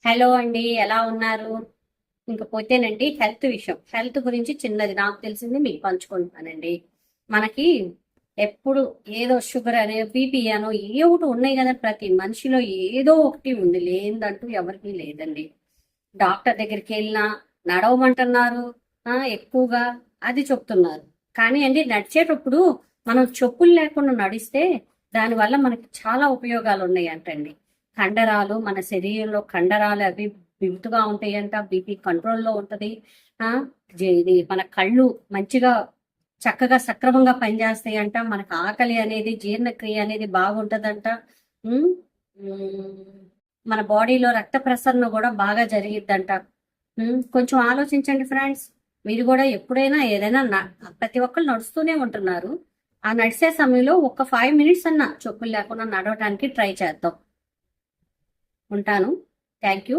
Hello అండి, ఎలా ఉన్నారు? ఇంకపోతేనండి, హెల్త్ గురించి చిన్నది నాకు తెలిసింది మీకు పంచుకుంటున్నానండి. మనకి ఎప్పుడు ఏదో షుగర్ అనే బీపీ అనో ఏ ఒకటి ఉన్నాయి కదా, ప్రతి మనిషిలో ఏదో ఒకటి ఉంది, లేదంటూ ఎవరికీ లేదండి. డాక్టర్ దగ్గరికి వెళ్ళినా నడవమంటున్నారు, ఎక్కువగా అది చెప్తున్నారు. కానీ అండి, నడిచేటప్పుడు మనం చెప్పులు లేకుండా నడిస్తే దానివల్ల మనకి చాలా ఉపయోగాలు ఉన్నాయి అంటండి. కండరాలు, మన శరీరంలో కండరాలు అవి బిగుతుగా ఉంటాయంట, బీపీ కంట్రోల్లో ఉంటది. ఆ ఇది మన కళ్ళు మంచిగా చక్కగా సక్రమంగా పనిచేస్తాయంట, మనకు ఆకలి అనేది జీర్ణక్రియ అనేది బాగుంటదంట. ఉమ్, ఉమ్, మన బాడీలో రక్త ప్రసరణ కూడా బాగా జరిగిద్దంట. కొంచెం ఆలోచించండి ఫ్రెండ్స్. మీరు కూడా ఎప్పుడైనా ఏదైనా ప్రతి ఒక్కరు నడుస్తూనే ఉంటున్నారు. ఆ నడిచే సమయంలో ఒక 5 మినిట్స్ అన్నా చెప్పులు లేకుండా నడవడానికి ట్రై చేద్దాం. ఉంటాను. Thank you.